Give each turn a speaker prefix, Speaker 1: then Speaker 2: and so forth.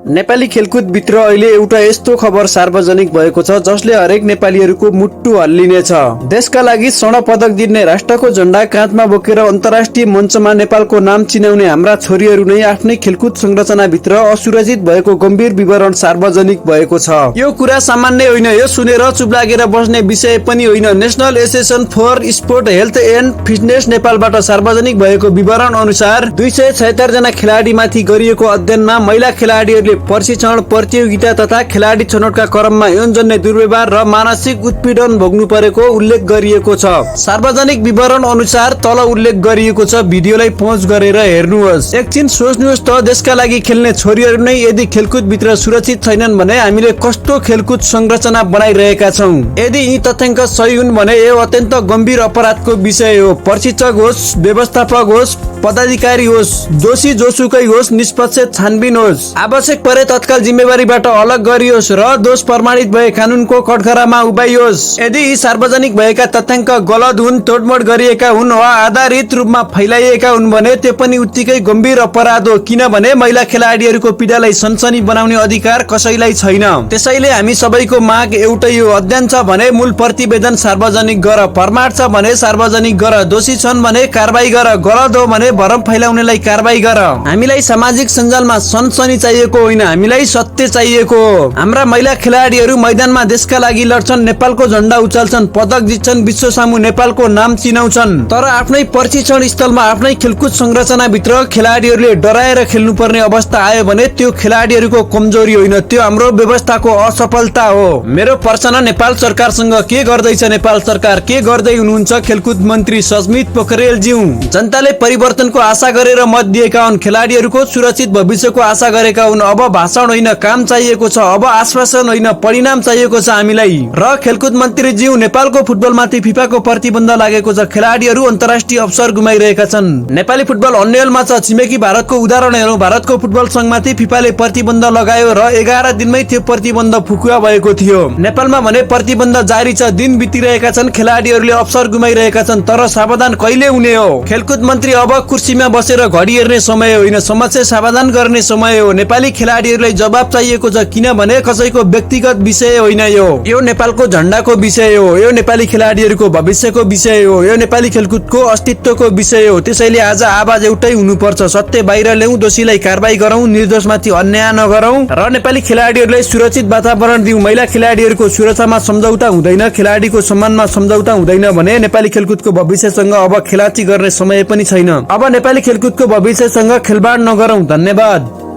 Speaker 1: नेपाली खेलकुद भित्र अहिले एउटा यस्तो खबर सार्वजनिक भएको छ जसले हरेक नेपालीहरूको मुट्टु हल्लिनेछ। देशका लागि स्वर्ण पदक जित्ने, राष्ट्रको झण्डा काँधमा बोकेर अन्तर्राष्ट्रिय मञ्चमा नेपालको नाम चिनाउने हाम्रा छोरीहरू नै आफ्नै खेलकुद संरचना भित्र असुरक्षित भएको गम्भीर विवरण सार्वजनिक भएको छ। यो कुरा सामान्य होइन, यो सुनेर चुप लागेर बस्ने विषय पनि होइन। National association for sport health and fitness नेपालबाट सार्वजनिक भएको विवरण अनुसार 276 जना खेलाडीमाथि गरिएको अध्ययनमा महिला खेलाडीहरूले प्रशिक्षण, प्रतियोगिता तथा खेलाडी छनौटका क्रममा यौनजन्य दुर्व्यवहार र मानसिक उत्पीडन भोग्नु परेको उल्लेख गरिएको छ। सार्वजनिक विवरण अनुसार तल उल्लेख गरिएको छ, भिडियोलाई पौज गरेर हेर्नुहोस्। एकछिन सोच्नुहोस् त, देशका लागि खेल्ने छोरीहरू नै यदि खेलकुद भित्र सुरक्षित छैनन् भने हामीले कस्तो खेलकुद संरचना बनाइरहेका छौं। यदि यी तथ्याङ्क सही हुन् भने यो अत्यन्त गम्भीर अपराधको विषय हो। प्रशिक्षक होस्, व्यवस्थापक होस्, पदाधिकारी होस्, दोषी जोसुकै होस्, निष्पक्ष छानबिन होस्। आवश्यक परे तत्काल जिम्मेवारीबाट अलग गरियोस् र दोष प्रमाणित भए कानूनको कठघरामा उभ्याइयोस्। यदि यी सार्वजनिक भएका तथ्याङ्क गलत हुन्, तोडमोड गरिएका हुन् वा आधारित रूपमा फैलाइएका हुन् भने त्यो पनि उत्तिकै गम्भीर अपराध हो, किनभने महिला खेलाडीहरूको पीडालाई सनसनी बनाउने अधिकार कसैलाई छैन। त्यसैले हामी सबैको माग एउटै हो, अध्ययन छ भने मूल प्रतिवेदन सार्वजनिक गर, प्रमाण छ भने सार्वजनिक गर, दोषी छन् भने कारबाही गर, गलत हो भने भरम फैलाउनेलाई कारबाही गर। हामीलाई सामाजिक सञ्जालमा सनसनी चाहिएको होइन, हामीलाई सत्य चाहिएको हो। हाम्रा महिला खेलाडीहरू मैदानमा देशका लागि लड्छन्, नेपालको झण्डा उचाल्छन्, पदक जित्छन्, विश्व सामु नेपालको नाम चिनाउँछन्। तर आफ्नै प्रशिक्षण स्थलमा, आफ्नै खेलकुद संरचना भित्र खेलाडीहरूले डराएर खेल्नुपर्ने अवस्था आयो भने त्यो खेलाडीहरूको कमजोरी होइन, त्यो हाम्रो व्यवस्थाको असफलता हो। मेरो प्रश्न नेपाल सरकारसँग के गर्दैछ? नेपाल सरकार के गर्दै हुनुहुन्छ? खेलकुद मन्त्री सस्मित पोखरेल ज्यू जनताले परिवर्तनको आशा गरेर मत दिएका हुन्, खेलाडीहरूको सुरक्षित भविष्यको आशा गरेका हुन्। अब भाषण होइन, काम चाहिएको छ। अब आश्वासन होइन, परिणाम चाहिएको छ हामीलाई। र खेलकुद मन्त्री ज्यू, नेपालको फुटबलमाथि फिफाको प्रतिबन्ध लागेको छ, खेलाडीहरू अन्तर्राष्ट्रिय अवसर गुमाइरहेका छन्। नेपाली फुटबल अन्यलमा छ। छिमेकी भारतको उदाहरण हेरौँ। भारतको फुटबल संघमाथि फिफाले प्रतिबन्ध लगायो र 11 दिनमै त्यो प्रतिबन्ध फुकुवा भएको थियो। नेपालमा भने प्रतिबन्ध जारी छ, दिन बितिरहेका छन्, खेलाडीहरूले अवसर गुमाइरहेका छन्। तर सावधान कहिले हुने हो? खेलकुद मन्त्री, अब कुर्सीमा बसेर घडी हेर्ने समय होइन, समस्या समाधान गर्ने समय हो। नेपाली खेलाडीहरूलाई जवाब चाहिएको छ, किनभने कसैको व्यक्तिगत विषय होइन। यो नेपालको झण्डाको विषय हो, यो नेपाली खेलाडीहरूको भविष्यको विषय हो, यो नेपाली खेलकुदको अस्तित्वको विषय हो। त्यसैले आज आवाज एउटै हुनुपर्छ, सत्य बाहिर ल्याउँ, दोषीलाई कारबाही गरौँ, निर्दोषमाथि अन्याय नगरौँ र नेपाली खेलाडीहरूलाई सुरक्षित वातावरण दिउँ। महिला खेलाडीहरूको सुरक्षामा सम्झौता हुँदैन, खेलाडीको सम्मानमा सम्झौता हुँदैन भने नेपाली खेलकुदको भविष्यसँग अब खेलाची गर्ने समय पनि छैन। अब नेपाली खेलकुदको भविष्यसँग खेलबाड नगरौँ। धन्यवाद।